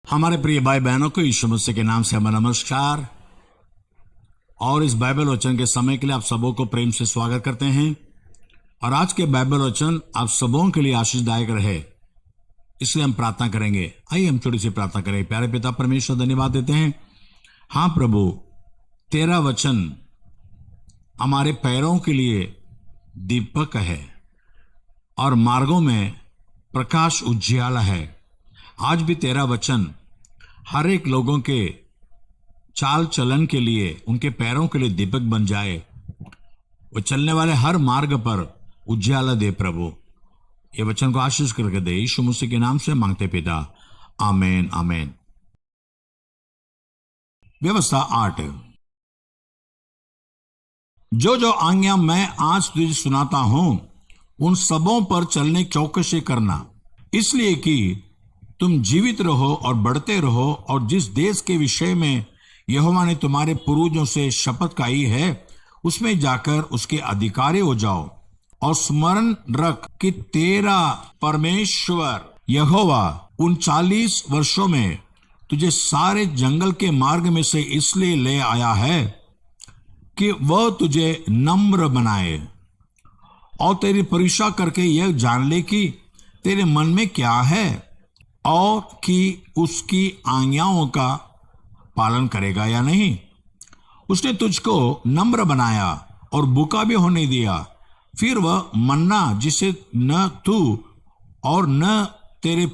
हमारे प्रिय भाई बहनों को यीशु मसीह के नाम से हमारा नमस्कार। और इस बाइबल वचन के समय के लिए आप सबों को प्रेम से स्वागत करते हैं। और आज के बाइबल वचन आप सबों के लिए आशीषदायक रहे, इसलिए हम प्रार्थना करेंगे। आइए हम थोड़ी सी प्रार्थना करें। प्यारे पिता परमेश्वर, धन्यवाद देते हैं। हाँ प्रभु, तेरा वचन हमारे पैरों के लिए दीपक है और मार्गों में प्रकाश उज्ज्वला है। आज भी तेरा वचन हर एक लोगों के चाल चलन के लिए, उनके पैरों के लिए दीपक बन जाए। वो चलने वाले हर मार्ग पर उज्ज्वला दे प्रभु। ये वचन को आशीष करके दे, यीशु मसीह के नाम से मांगते पिता, आमेन आमेन। व्यवस्था 8। जो जो आज्ञा मैं आज तुझे सुनाता हूं, उन सबों पर चलने की चौकसी करना, इसलिए कि तुम जीवित रहो और बढ़ते रहो, और जिस देश के विषय में यहोवा ने तुम्हारे पूर्वजों से शपथ खाई है, उसमें जाकर उसके अधिकारी हो जाओ। और स्मरण रख कि तेरा परमेश्वर यहोवा उन 40 वर्षों में तुझे सारे जंगल के मार्ग में से इसलिए ले आया है कि वह तुझे नम्र बनाए और तेरी परीक्षा करके यह जान ले कि तेरे मन में क्या है, और कि उसकी आज्ञाओं का पालन करेगा या नहीं। उसने तुझको नम्र बनाया और भूखा भी होने दिया। फिर वह मन्ना, जिसे न तू और न तेरे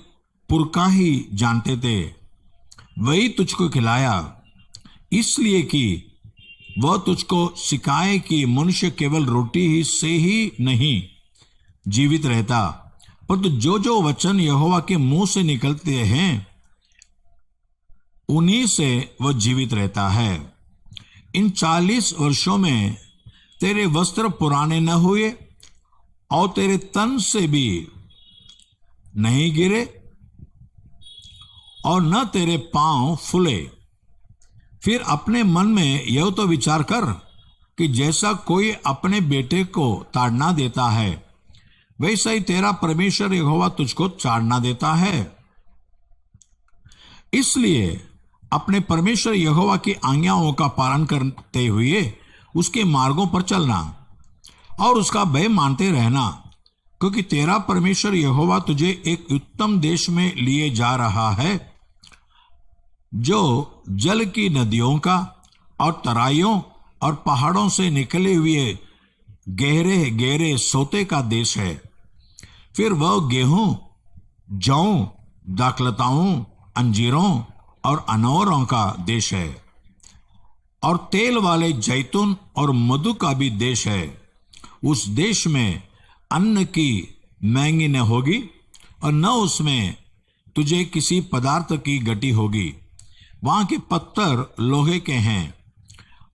पुरखा ही जानते थे, वही तुझको खिलाया, इसलिए कि वह तुझको सिखाए कि मनुष्य केवल रोटी ही से ही नहीं जीवित रहता, परंतु जो जो वचन यहोवा के मुंह से निकलते हैं उन्हीं से वह जीवित रहता है। इन 40 वर्षों में तेरे वस्त्र पुराने न हुए और तेरे तन से भी नहीं गिरे और न तेरे पांव फूले। फिर अपने मन में यह तो विचार कर कि जैसा कोई अपने बेटे को ताड़ना देता है, वैसा ही तेरा परमेश्वर यहोवा तुझको ताड़ना देता है। इसलिए अपने परमेश्वर यहोवा की आज्ञाओं का पालन करते हुए उसके मार्गों पर चलना और उसका भय मानते रहना, क्योंकि तेरा परमेश्वर यहोवा तुझे एक उत्तम देश में लिए जा रहा है, जो जल की नदियों का और तराइयों और पहाड़ों से निकले हुए गहरे गहरे सोते का देश है। फिर वह गेहूं, जौ, दाखलताओं, अंजीरों और अनारों का देश है, और तेल वाले जैतून और मधु का भी देश है। उस देश में अन्न की महंगी न होगी और न उसमें तुझे किसी पदार्थ की घटी होगी। वहां के पत्थर लोहे के हैं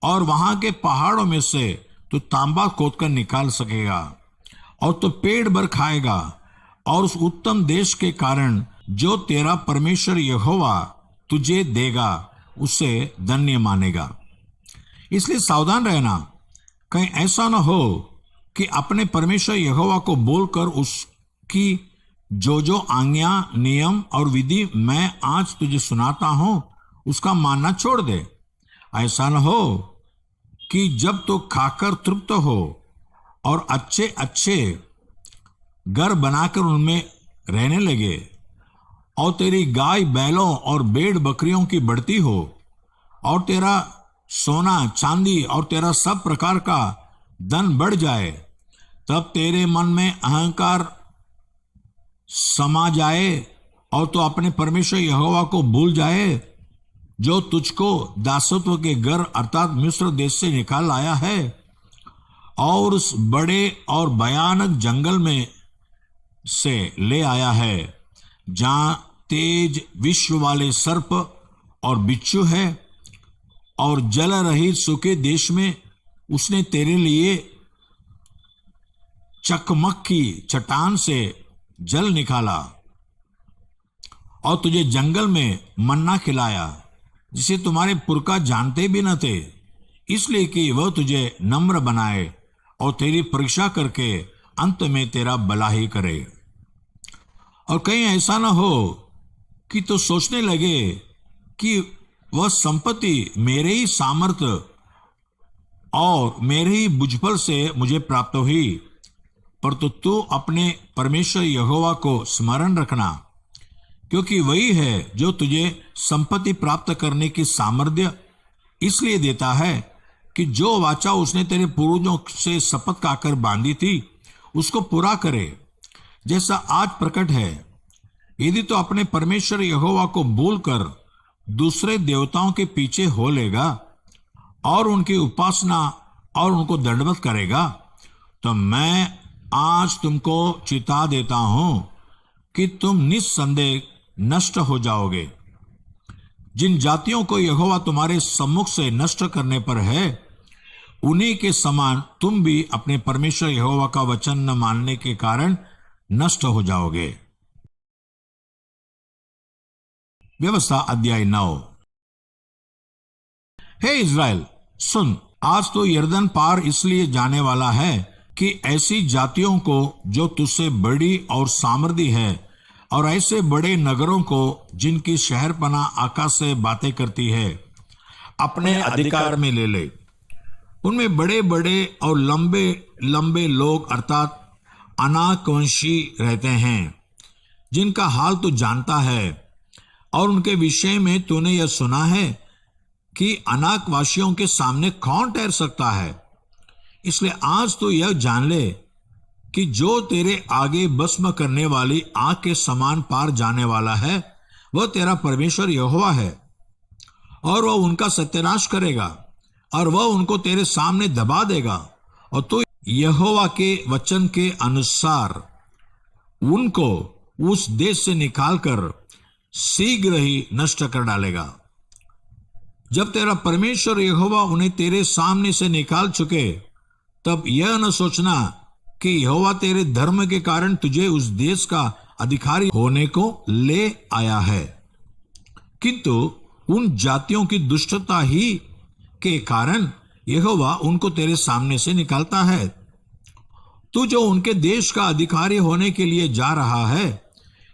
और वहां के पहाड़ों में से तू तांबा खोदकर निकाल सकेगा, और तो पेड़ भर खाएगा। और उस उत्तम देश के कारण जो तेरा परमेश्वर यहोवा तुझे देगा, उसे धन्य मानेगा। इसलिए सावधान रहना, कहीं ऐसा न हो कि अपने परमेश्वर यहोवा को बोलकर उसकी जो जो आज्ञा, नियम और विधि मैं आज तुझे सुनाता हूं, उसका मानना छोड़ दे। ऐसा न हो कि जब तो खाकर तृप्त हो और अच्छे अच्छे घर बनाकर उनमें रहने लगे, और तेरी गाय बैलों और भेड़ बकरियों की बढ़ती हो, और तेरा सोना चांदी और तेरा सब प्रकार का धन बढ़ जाए, तब तेरे मन में अहंकार समा जाए और तो अपने परमेश्वर यहोवा को भूल जाए, जो तुझको दासत्व के घर अर्थात मिस्र देश से निकाल लाया है, और उस बड़े और भयानक जंगल में से ले आया है, जहां तेज विश्व वाले सर्प और बिच्छू है, और जल रहित सूखे देश में उसने तेरे लिए चकमक की चट्टान से जल निकाला, और तुझे जंगल में मन्ना खिलाया, जिसे तुम्हारे पुरखा जानते भी न थे, इसलिए कि वह तुझे नम्र बनाए और तेरी परीक्षा करके अंत में तेरा भला ही करे। और कहीं ऐसा ना हो कि तो सोचने लगे कि वह संपत्ति मेरे ही सामर्थ्य और मेरे ही बुझपल से मुझे प्राप्त हुई, पर तो तू अपने परमेश्वर यहोवा को स्मरण रखना, क्योंकि वही है जो तुझे संपत्ति प्राप्त करने की सामर्थ्य इसलिए देता है कि जो वाचा उसने तेरे पूर्वजों से शपथ खाकर बांधी थी उसको पूरा करे, जैसा आज प्रकट है। यदि तो अपने परमेश्वर यहोवा को भूलकर दूसरे देवताओं के पीछे हो लेगा और उनकी उपासना और उनको दंडवत करेगा, तो मैं आज तुमको चिता देता हूं कि तुम निस्संदेह नष्ट हो जाओगे। जिन जातियों को यहोवा तुम्हारे सम्मुख से नष्ट करने पर है, उन्हीं के समान तुम भी अपने परमेश्वर यहोवा का वचन न मानने के कारण नष्ट हो जाओगे। व्यवस्था अध्याय 9। हे इज़राइल, सुन, आज तो यरदन पार इसलिए जाने वाला है कि ऐसी जातियों को जो तुझसे बड़ी और सामर्थी है, और ऐसे बड़े नगरों को जिनकी शहरपना आकाश से बातें करती है, अपने अधिकार में ले ले। उनमें बड़े बड़े और लंबे लंबे लोग अर्थात अनाकवंशी रहते हैं, जिनका हाल तू जानता है, और उनके विषय में तूने यह सुना है कि अनाकवासियों के सामने कौन ठहर सकता है। इसलिए आज तो यह जान ले कि जो तेरे आगे भस्म करने वाली आग के समान पार जाने वाला है, वह तेरा परमेश्वर यहोवा है, और वह उनका सत्यानाश करेगा, और वह उनको तेरे सामने दबा देगा, और तो यहोवा के वचन के अनुसार उनको उस देश से निकालकर शीघ्र ही नष्ट कर डालेगा। जब तेरा परमेश्वर यहोवा उन्हें तेरे सामने से निकाल चुके, तब यह न सोचना कि यहोवा तेरे धर्म के कारण तुझे उस देश का अधिकारी होने को ले आया है, किंतु उन जातियों की दुष्टता ही के कारण यहोवा उनको तेरे सामने से निकालता है। तू जो उनके देश का अधिकारी होने के लिए जा रहा है,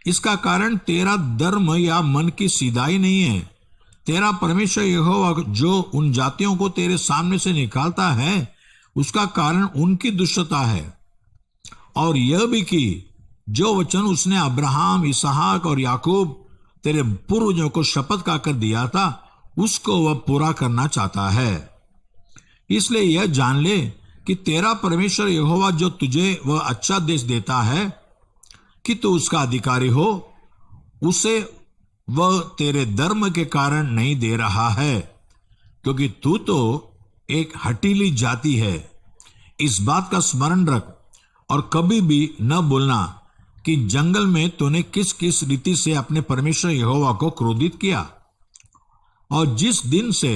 इसका कारण तेरा धर्म या मन की सीधाई नहीं है। तेरा परमेश्वर यहोवा जो उन जातियों को तेरे सामने से निकालता है, उसका कारण उनकी दुष्टता है। और यह भी कि जो वचन उसने अब्राहम, इसहाक और याकूब तेरे पूर्वजों को शपथ खाकर दिया था, उसको वह पूरा करना चाहता है। इसलिए यह जान ले कि तेरा परमेश्वर यहोवा जो तुझे वह अच्छा देश देता है कि तू उसका अधिकारी हो, उसे वह तेरे धर्म के कारण नहीं दे रहा है, क्योंकि तू तो एक हठीली जाति है। इस बात का स्मरण रख और कभी भी न भूलना कि जंगल में तूने किस किस रीति से अपने परमेश्वर यहोवा को क्रोधित किया, और जिस दिन से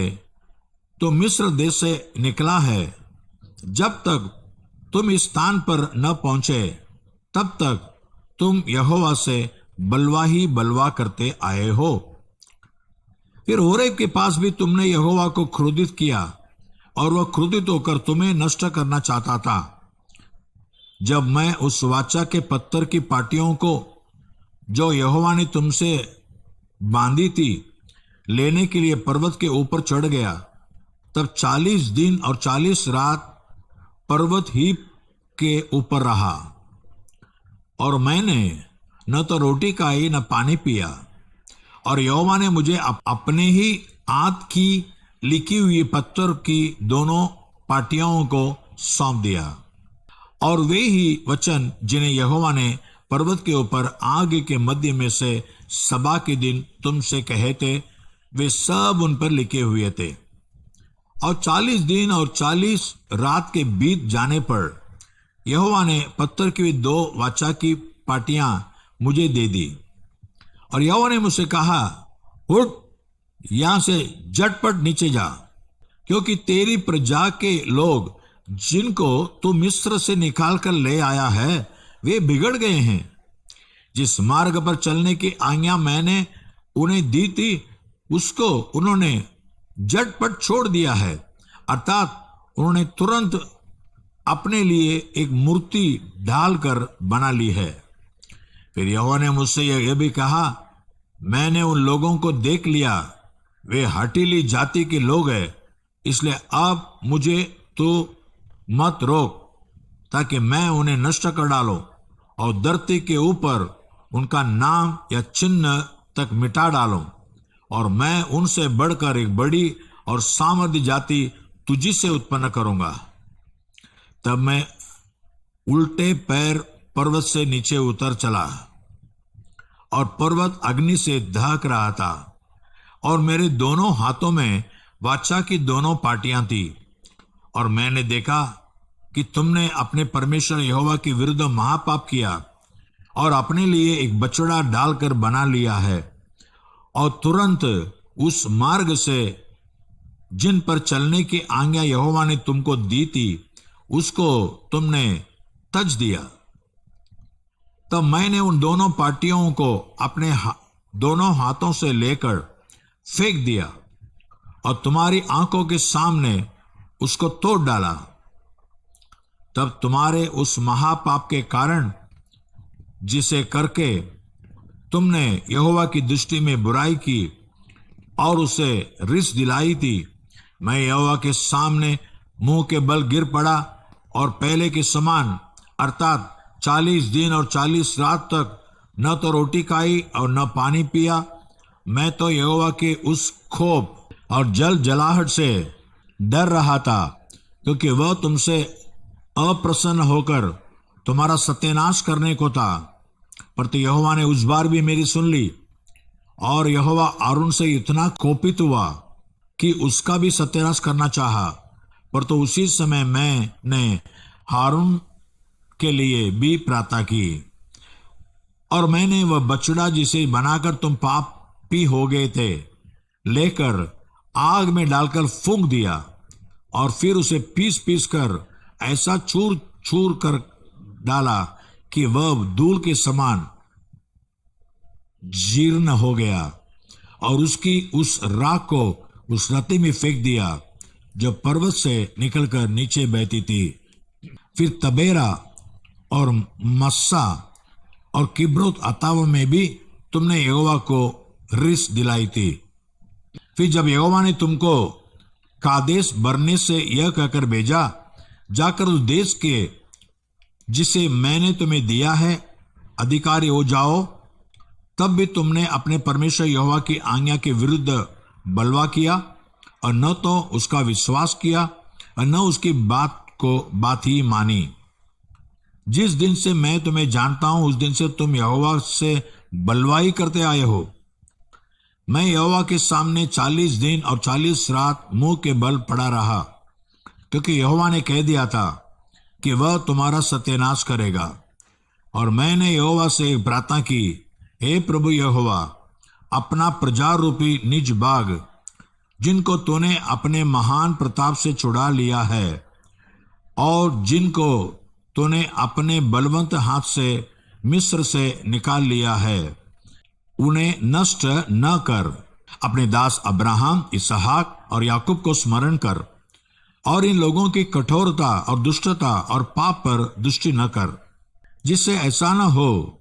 तो मिस्र देश से निकला है, जब तक तुम इस स्थान पर न पहुंचे, तब तक तुम यहोवा से बलवा ही बलवा करते आए हो। फिर होरेब के पास भी तुमने यहोवा को क्रोधित किया, और वह क्रोधित होकर तुम्हें नष्ट करना चाहता था। जब मैं उस वाचा के पत्थर की पाटियों को जो यहोवा ने तुमसे बांधी थी लेने के लिए पर्वत के ऊपर चढ़ गया, तब 40 दिन और 40 रात पर्वत ही के ऊपर रहा, और मैंने न तो रोटी खाई न पानी पिया। और यहोवा ने मुझे अपने ही हाथ की लिखी हुई पत्थर की दोनों पाटियों को सौंप दिया, और वे ही वचन जिन्हें यहोवा ने पर्वत के ऊपर आग के मध्य में से सभा के दिन तुमसे कहे थे, वे सब उन पर लिखे हुए थे। और 40 दिन और 40 रात के बीत जाने पर यहोवा ने पत्थर की 2 वाचा की पाटियां मुझे दे दी, और यहोवा ने मुझसे कहा, उठ, यहां से झटपट नीचे जा, क्योंकि तेरी प्रजा के लोग जिनको तू मिस्र से निकाल कर ले आया है, वे बिगड़ गए हैं। जिस मार्ग पर चलने की आज्ञा मैंने उन्हें दी थी, उसको उन्होंने झटपट छोड़ दिया है, अर्थात उन्होंने तुरंत अपने लिए एक मूर्ति ढालकर बना ली है। फिर यहोवा ने मुझसे यह भी कहा, मैंने उन लोगों को देख लिया, वे हठीली जाति के लोग हैं, इसलिए अब मुझे तो मत रोक, ताकि मैं उन्हें नष्ट कर डालूं और धरती के ऊपर उनका नाम या चिन्ह तक मिटा डालूं, और मैं उनसे बढ़कर एक बड़ी और सामर्थ्य जाति तुझी से उत्पन्न करूंगा। तब मैं उल्टे पैर पर्वत से नीचे उतर चला, और पर्वत अग्नि से दहक रहा था, और मेरे दोनों हाथों में वाचा की दोनों पाटियां थी। और मैंने देखा कि तुमने अपने परमेश्वर यहोवा के विरुद्ध महापाप किया और अपने लिए एक बछड़ा डालकर बना लिया है, और तुरंत उस मार्ग से जिन पर चलने की आज्ञा यहोवा ने तुमको दी थी उसको तुमने तज दिया। तब मैंने उन दोनों पाटियों को अपने दोनों हाथों से लेकर फेंक दिया और तुम्हारी आंखों के सामने उसको तोड़ डाला। तब तुम्हारे उस महापाप के कारण, जिसे करके तुमने यहोवा की दृष्टि में बुराई की और उसे रिस दिलाई थी, मैं यहोवा के सामने मुंह के बल गिर पड़ा और पहले के समान अर्थात 40 दिन और 40 रात तक न तो रोटी खाई और न पानी पिया। मैं तो यहोवा के उस खोप और जल जलाहट से डर रहा था, क्योंकि वह तुमसे अप्रसन्न होकर तुम्हारा सत्यानाश करने को था। पर तो यहोवा ने उस बार भी मेरी सुन ली, और यहोवा आरून से इतना कोपित हुआ कि उसका भी सत्यानाश करना चाहा। पर तो उसी समय मैंने हारून के लिए भी प्रार्थना की, और मैंने वह बछड़ा जिसे बनाकर तुम पापी हो गए थे लेकर आग में डालकर फूंक दिया, और फिर उसे पीस पीस कर ऐसा चूर चूर कर डाला कि वह धूल के समान जीर्ण हो गया, और उसकी उस राख को उस रत्ती में फेंक दिया जो पर्वत से निकलकर नीचे बहती थी। फिर तबेरा और मस्सा और किब्रोत अतावा में भी तुमने यहोवा को रिस दिलाई थी। फिर जब यहोवा ने तुमको कादेश बरने से यह कहकर भेजा, जाकर उस देश के जिसे मैंने तुम्हें दिया है अधिकारी हो जाओ, तब भी तुमने अपने परमेश्वर यहोवा की आज्ञा के विरुद्ध बलवा किया, और न तो उसका विश्वास किया और न उसकी बात ही मानी। जिस दिन से मैं तुम्हें जानता हूं उस दिन से तुम यहोवा से बलवाई करते आए हो। मैं यहोवा के सामने 40 दिन और 40 रात मुंह के बल पड़ा रहा, क्योंकि यहोवा ने कह दिया था कि वह तुम्हारा सत्यानाश करेगा। और मैंने यहोवा से प्रार्थना की, हे प्रभु यहोवा, अपना प्रजा रूपी निज बाग जिनको तूने अपने महान प्रताप से छुड़ा लिया है और जिनको तूने अपने बलवंत हाथ से मिस्र से निकाल लिया है, उन्हें नष्ट न कर। अपने दास अब्राहम, इसहाक और याकूब को स्मरण कर, और इन लोगों की कठोरता और दुष्टता और पाप पर दृष्टि न कर, जिससे ऐसा न हो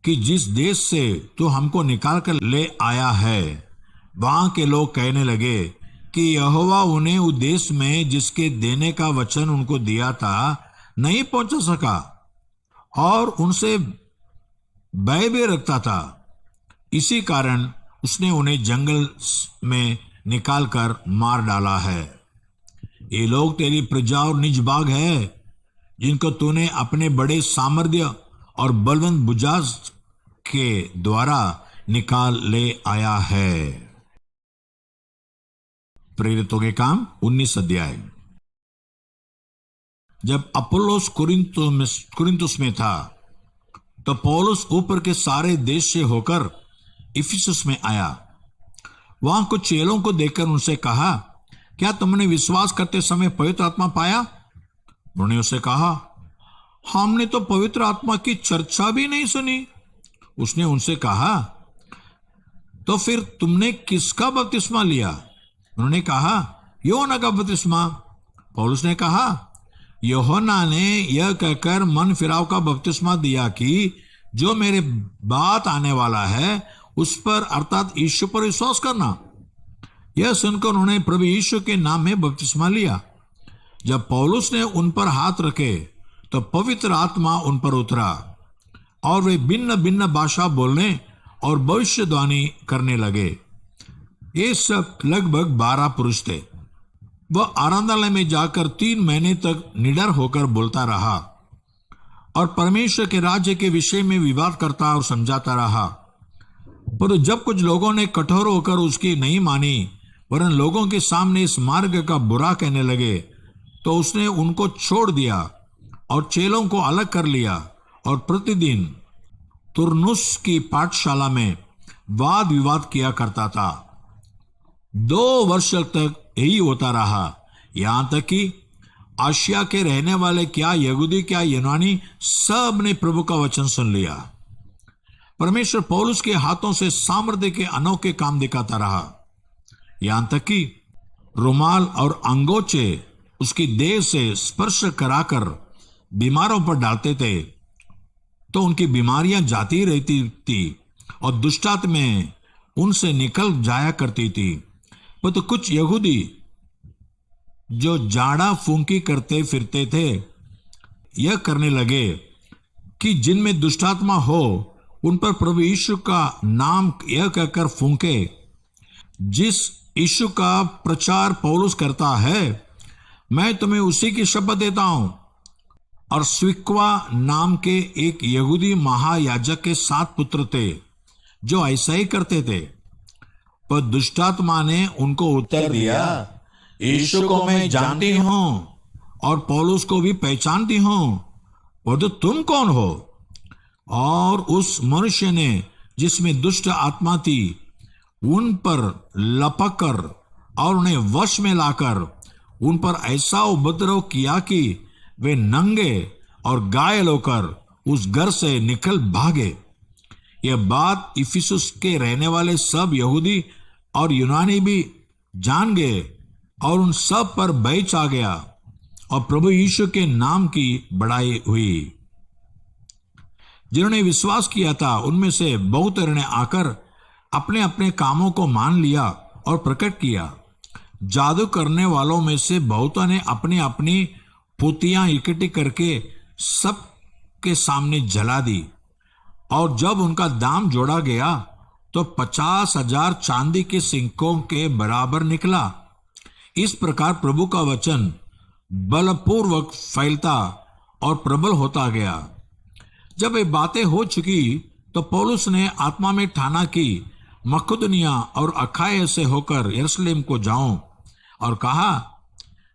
कि जिस देश से तू हमको निकाल कर ले आया है वहां के लोग कहने लगे कि यहोवा उन्हें उस देश में जिसके देने का वचन उनको दिया था नहीं पहुंचा सका, और उनसे भय भी रखता था। इसी कारण उसने उन्हें जंगल में निकाल कर मार डाला है। ये लोग तेरी प्रजा और निज बाग है, जिनको तूने अपने बड़े सामर्थ्य और बलवंत भुजा के द्वारा निकाल ले आया है। प्रेरितों के काम 19 अध्याय। जब अपोलोस कुरिन्थुस में था तो पौलुस ऊपर के सारे देश से होकर इफिसुस में आया। वहां कुछ चेलों को देखकर उनसे कहा, क्या तुमने विश्वास करते समय पवित्र आत्मा पाया? उन्होंने उसे कहा, हमने तो पवित्र आत्मा की चर्चा भी नहीं सुनी। उसने उनसे कहा, तो फिर तुमने किसका बपतिस्मा लिया? उन्होंने कहा, यूहन्ना का बपतिस्मा। पौलुस ने कहा, यूहन्ना ने यह कहकर मन फिराव का बपतिस्मा दिया कि जो मेरे बाद आने वाला है उस पर अर्थात यीशु पर विश्वास करना। यह सुनकर उन्होंने प्रभु यीशु के नाम में बपतिस्मा लिया। जब पौलुस ने उन पर हाथ रखे तो पवित्र आत्मा उन पर उतरा और वे भिन्न भिन्न भाषा बोलने और भविष्यवाणी करने लगे। ये सब लगभग 12 पुरुष थे। वह आराधनालय में जाकर 3 महीने तक निडर होकर बोलता रहा और परमेश्वर के राज्य के विषय में विवाद करता और समझाता रहा। पर जब कुछ लोगों ने कठोर होकर उसकी नहीं मानी वरन लोगों के सामने इस मार्ग का बुरा कहने लगे, तो उसने उनको छोड़ दिया और चेलों को अलग कर लिया और प्रतिदिन तुरनुस की पाठशाला में वाद विवाद किया करता था। 2 वर्ष तक यही होता रहा, यहां तक कि आशिया के रहने वाले क्या यहूदी क्या यूनानी सब ने प्रभु का वचन सुन लिया। परमेश्वर पौलुस के हाथों से सामर्थ्य के अनोखे काम दिखाता रहा, यहां तक कि रुमाल और अंगोचे उसकी देह से स्पर्श कराकर बीमारों पर डालते थे तो उनकी बीमारियां जाती रहती थी और दुष्टात्माएं उनसे निकल जाया करती थी। पर तो कुछ यहूदी जो जाड़ा फूंकी करते फिरते थे यह करने लगे कि जिनमें दुष्टात्मा हो उन पर प्रभु यीशु का नाम यह कहकर फूंके, जिस यीशु का प्रचार पौलुस करता है मैं तुम्हें उसी की शपथ देता हूं। और स्विक्वा नाम के एक यहूदी महायाजक के 7 पुत्र थे जो ऐसा ही करते थे। पर दुष्टात्मा ने उनको उत्तर दिया, यीशु को मैं जानती हूं और पौलुस को भी पहचानती हूं, और तो तुम कौन हो? और उस मनुष्य ने जिसमें दुष्ट आत्मा थी उन पर लपक कर और उन्हें वश में लाकर उन पर ऐसा उपद्रव किया कि वे नंगे और घायल होकर उस घर से निकल भागे। यह बात इफिसुस के रहने वाले सब यहूदी और यूनानी भी जान गए और उन सब पर भय छा गया और प्रभु यीशु के नाम की बड़ाई हुई। जिन्होंने विश्वास किया था उनमें से बहुत ने आकर अपने अपने कामों को मान लिया और प्रकट किया। जादू करने वालों में से बहुतों ने अपनी अपनी पोतियां इकट्ठी करके सब के सामने जला दी, और जब उनका दाम जोड़ा गया तो 50,000 चांदी के सिक्कों के बराबर निकला। इस प्रकार प्रभु का वचन बलपूर्वक फैलता और प्रबल होता गया। जब ये बातें हो चुकी तो पौलुस ने आत्मा में ठाना कि मकदुनिया और अखाया से होकर यरूशलेम को जाऊं, और कहा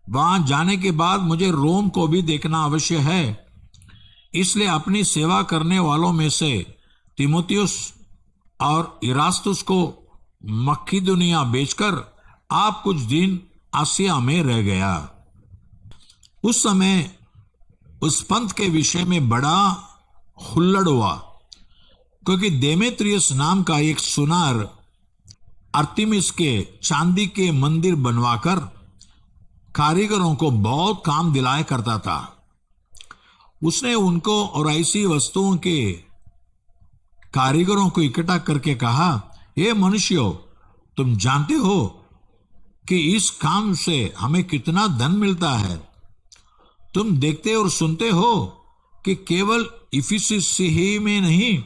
वहां जाने के बाद मुझे रोम को भी देखना अवश्य है। इसलिए अपनी सेवा करने वालों में से तीमुथियुस और इरास्तुस को मकिदुनिया बेचकर आप कुछ दिन आसिया में रह गया। उस समय उस पंथ के विषय में बड़ा हुल्लड़ हुआ, क्योंकि देमेत्रियस नाम का एक सुनार अर्तिमिस के चांदी के मंदिर बनवाकर कारीगरों को बहुत काम दिलाया करता था। उसने उनको और ऐसी वस्तुओं के कारीगरों को इकट्ठा करके कहा, हे मनुष्यों, तुम जानते हो कि इस काम से हमें कितना धन मिलता है। तुम देखते और सुनते हो कि केवल इफिसुस ही में नहीं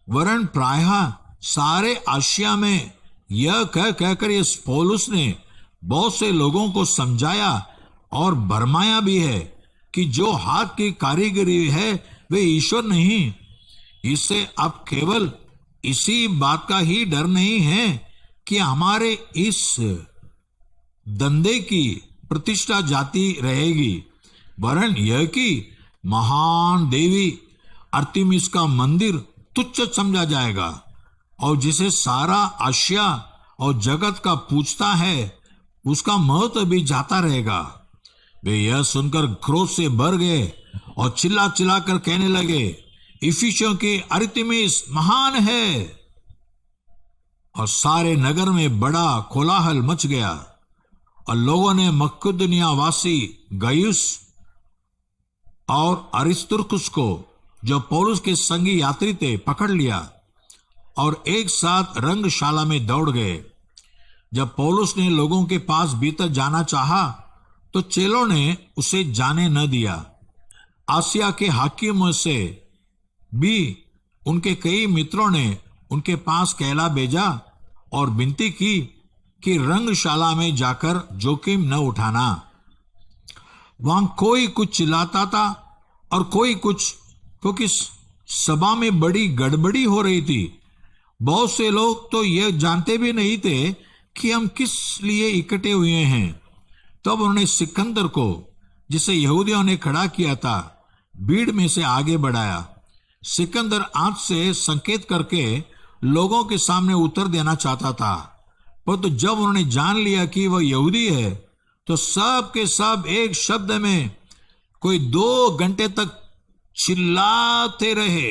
वरन प्रायः सारे आशिया में यह कहकर ये पौलुस ने बहुत से लोगों को समझाया और भरमाया भी है कि जो हाथ की कारीगरी है वे ईश्वर नहीं। इससे अब केवल इसी बात का ही डर नहीं है कि हमारे इस धंधे की प्रतिष्ठा जाती रहेगी, वरन यह कि महान देवी अर्तिमिस का मंदिर तुच्छ समझा जाएगा, और जिसे सारा आशिया और जगत का पूछता है उसका महत्व भी जाता रहेगा। वे यह सुनकर क्रोध से भर गए और चिल्ला चिल्ला कर कहने लगे, इफिसियों की अर्तिमिस महान है। और सारे नगर में बड़ा कोलाहल मच गया और लोगों ने मकदुनिया वासी गयुस और अरिस्तुर्कुस को, जो पौलुस के संगी यात्री थे, पकड़ लिया और एक साथ रंगशाला में दौड़ गए। जब पौलुस ने लोगों के पास भीतर जाना चाहा तो चेलों ने उसे जाने न दिया। आसिया के हाकिमों से भी उनके कई मित्रों ने उनके पास कहला भेजा और विनती की कि रंगशाला में जाकर जोखिम न उठाना। वहां कोई कुछ चिल्लाता था और कोई कुछ, क्योंकि सभा में बड़ी गड़बड़ी हो रही थी। बहुत से लोग तो यह जानते भी नहीं थे कि हम किस लिए इकट्ठे हुए हैं। तब उन्होंने सिकंदर को, जिसे यहूदियों ने खड़ा किया था, भीड़ में से आगे बढ़ाया। सिकंदर आंख से संकेत करके लोगों के सामने उत्तर देना चाहता था, परंतु जब उन्होंने जान लिया कि वह यहूदी है तो सब के सब एक शब्द में कोई 2 घंटे तक चिल्लाते रहे,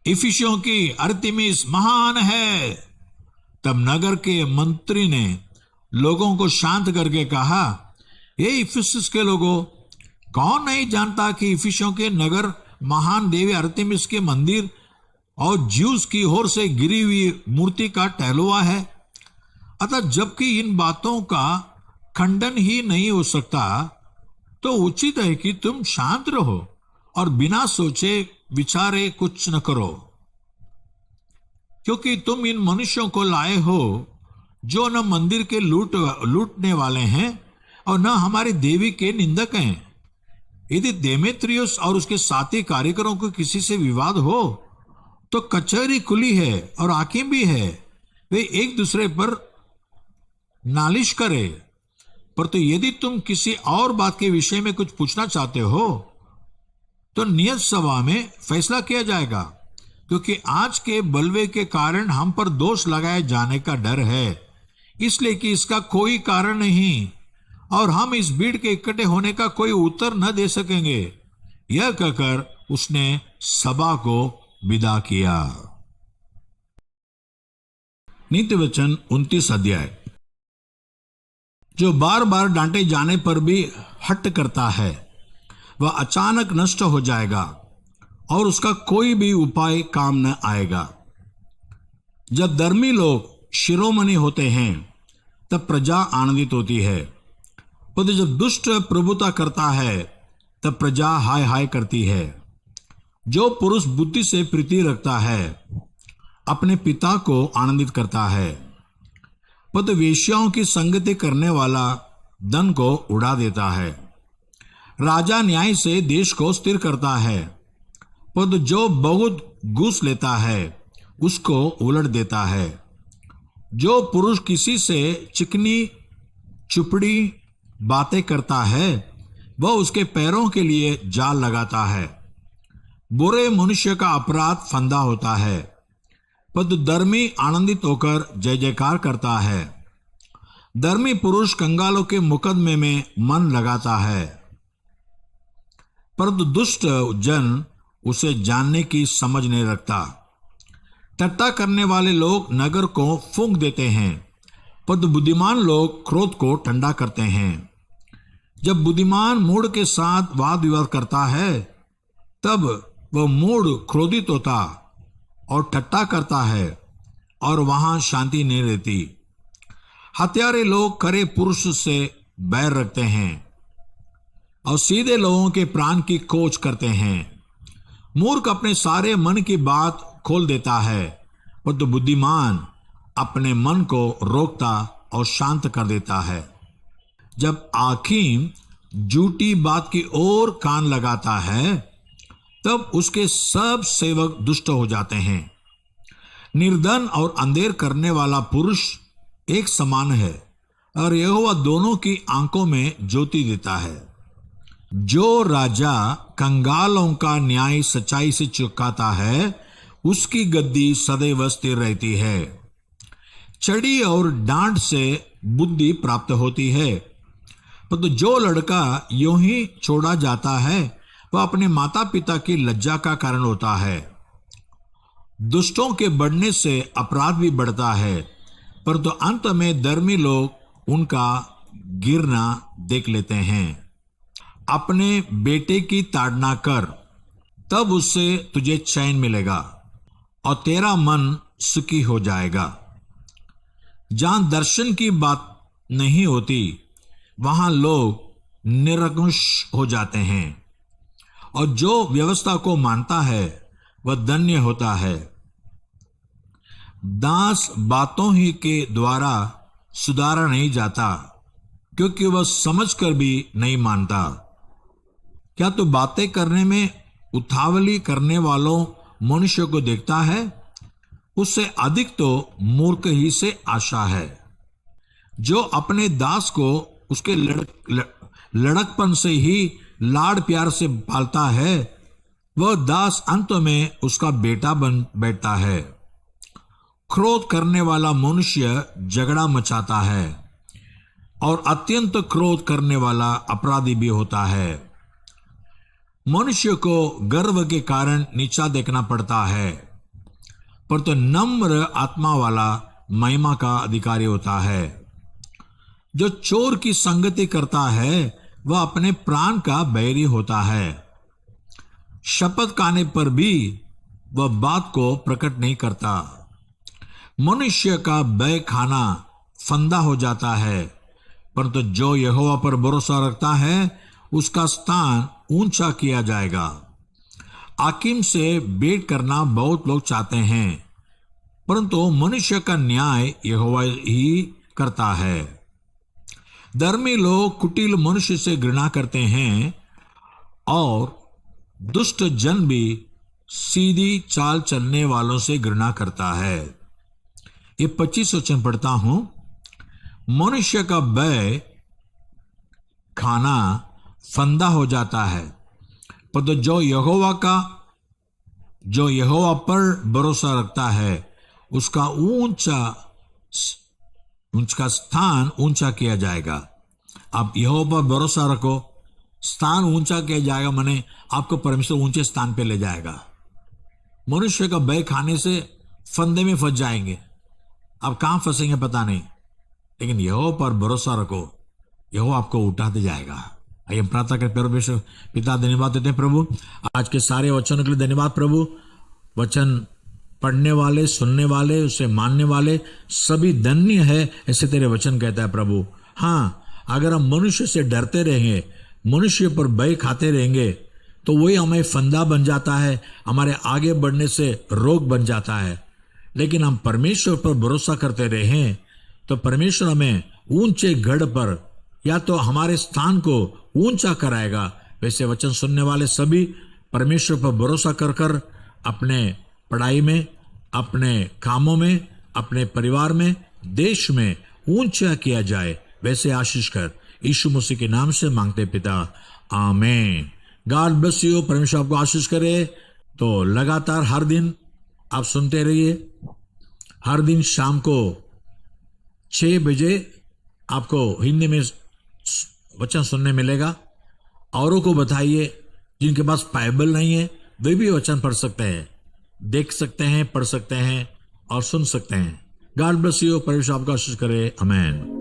इफिसियों की अरतिमिस महान है। तब नगर के मंत्री ने लोगों को शांत करके कहा, ये इफिसस के लोगों, कौन नहीं जानता कि इफिसियों के नगर महान देवी अरतिमिस के मंदिर और ज्यूस की ओर से गिरी हुई मूर्ति का टहलुआ है। अतः जबकि इन बातों का खंडन ही नहीं हो सकता, तो उचित है कि तुम शांत रहो और बिना सोचे विचारे कुछ न करो, क्योंकि तुम इन मनुष्यों को लाए हो जो न मंदिर के लूटने वाले हैं और न हमारी देवी के निंदक हैं। यदि देमेत्रियुस और उसके साथी कार्यकरों को किसी से विवाद हो तो कचहरी खुली है और हाकिम भी है, वे एक दूसरे पर नालिश करे। परंतु यदि तुम किसी और बात के विषय में कुछ पूछना चाहते हो तो नियत सभा में फैसला किया जाएगा, क्योंकि आज के बलवे के कारण हम पर दोष लगाए जाने का डर है, इसलिए कि इसका कोई कारण नहीं और हम इस भीड़ के इकट्ठे होने का कोई उत्तर न दे सकेंगे। यह कहकर उसने सभा को विदा किया। नीति वचन 29 अध्याय। जो बार बार डांटे जाने पर भी हट करता है वह अचानक नष्ट हो जाएगा और उसका कोई भी उपाय काम न आएगा। जब धर्मी लोग शिरोमणि होते हैं तब प्रजा आनंदित होती है, परंतु जब दुष्ट प्रभुता करता है तब प्रजा हाय हाय करती है। जो पुरुष बुद्धि से प्रीति रखता है अपने पिता को आनंदित करता है, परंतु वेश्याओं की संगति करने वाला धन को उड़ा देता है। राजा न्याय से देश को स्थिर करता है, परंतु जो बहुत घूस लेता है उसको उलट देता है। जो पुरुष किसी से चिकनी चुपड़ी बातें करता है वह उसके पैरों के लिए जाल लगाता है। बुरे मनुष्य का अपराध फंदा होता है, परंतु धर्मी आनंदित होकर जय जयकार करता है। धर्मी पुरुष कंगालों के मुकदमे में मन लगाता है, परंतु दुष्ट जन उसे जानने की समझ नहीं रखता। ठट्टा करने वाले लोग नगर को फूंक देते हैं, परंतु बुद्धिमान लोग क्रोध को ठंडा करते हैं। जब बुद्धिमान मूढ़ के साथ वाद विवाद करता है तब वह मूढ़ क्रोधित होता और ठट्टा करता है और वहां शांति नहीं रहती। हत्यारे लोग खरे पुरुष से बैर रखते हैं और सीधे लोगों के प्राण की खोज करते हैं। मूर्ख अपने सारे मन की बात खोल देता है, परंतु बुद्धिमान अपने मन को रोकता और शांत कर देता है। जब हाकिम झूठी बात की ओर कान लगाता है तब उसके सब सेवक दुष्ट हो जाते हैं। निर्धन और अंधेर करने वाला पुरुष एक समान है और यहोवा दोनों की आंखों में ज्योति देता है। जो राजा कंगालों का न्याय सच्चाई से चुकाता है उसकी गद्दी सदैव स्थिर रहती है। चढ़ी और डांट से बुद्धि प्राप्त होती है, परंतु जो लड़का यूं ही छोड़ा जाता है वह अपने माता पिता की लज्जा का कारण होता है। दुष्टों के बढ़ने से अपराध भी बढ़ता है, परंतु अंत में धर्मी लोग उनका गिरना देख लेते हैं। अपने बेटे की ताड़ना कर, तब उससे तुझे चैन मिलेगा और तेरा मन सुखी हो जाएगा। जहां दर्शन की बात नहीं होती वहां लोग निरंकुश हो जाते हैं, और जो व्यवस्था को मानता है वह धन्य होता है। दास बातों ही के द्वारा सुधारा नहीं जाता, क्योंकि वह समझकर भी नहीं मानता। क्या तू बातें करने में उतावली करने वालों मनुष्य को देखता है? उससे अधिक तो मूर्ख ही से आशा है। जो अपने दास को उसके लड़कपन से ही लाड़ प्यार से पालता है, वह दास अंत में उसका बेटा बन बैठता है। क्रोध करने वाला मनुष्य झगड़ा मचाता है, और अत्यंत क्रोध करने वाला अपराधी भी होता है। मनुष्य को गर्व के कारण नीचा देखना पड़ता है, पर तो नम्र आत्मा वाला महिमा का अधिकारी होता है। जो चोर की संगति करता है वह अपने प्राण का बैरी होता है। शपथ खाने पर भी वह बात को प्रकट नहीं करता। मनुष्य का भय खाना फंदा हो जाता है, परंतु जो यहोवा पर भरोसा रखता है उसका स्थान ऊंचा किया जाएगा। हाकिम से भेंट करना बहुत लोग चाहते हैं, परंतु मनुष्य का न्याय यहोवा ही करता है। धर्मी लोग कुटिल मनुष्य से घृणा करते हैं, और दुष्ट जन भी सीधी चाल चलने वालों से घृणा करता है। ये 25 वचन पढ़ता हूं। मनुष्य का भय खाना फंदा हो जाता है, पर तो जो यहोवा पर भरोसा रखता है उसका स्थान ऊंचा किया जाएगा। आप यहोवा पर भरोसा रखो, स्थान ऊंचा किया जाएगा, माने आपको परमेश्वर ऊंचे स्थान पे ले जाएगा। मनुष्य का भय खाने से फंदे में फंस जाएंगे, आप कहां फंसेंगे पता नहीं, लेकिन यहोवा पर भरोसा रखो, यहोवा आपको उठाते जाएगा। आइए हम प्रार्थना करें। परमेश्वर पिता, धन्यवाद देते हैं प्रभु आज के सारे वचनों के लिए। धन्यवाद प्रभु, वचन पढ़ने वाले, सुनने वाले, उसे मानने वाले सभी धन्य है, ऐसे तेरे वचन कहता है प्रभु। हाँ, अगर हम मनुष्य से डरते रहेंगे, मनुष्य पर भय खाते रहेंगे, तो वही हमें फंदा बन जाता है, हमारे आगे बढ़ने से रोक बन जाता है। लेकिन हम परमेश्वर पर भरोसा करते रहें तो परमेश्वर हमें ऊंचे गढ़ पर या तो हमारे स्थान को ऊंचा कराएगा। वैसे वचन सुनने वाले सभी परमेश्वर पर भरोसा कर कर अपने पढ़ाई में, अपने कामों में, अपने परिवार में, देश में ऊंचा किया जाए, वैसे आशीष कर यीशु मसीह के नाम से मांगते पिता, आमीन। God bless you. परमेश्वर आपको आशीष करे। तो लगातार हर दिन आप सुनते रहिए। हर दिन शाम को 6 बजे आपको हिंदी में वचन सुनने मिलेगा। औरों को बताइए, जिनके पास बाइबल नहीं है वे भी वचन पढ़ सकते हैं, देख सकते हैं, पढ़ सकते हैं और सुन सकते हैं। God bless you. परमेश्वर आपको आशीष करे। आमीन।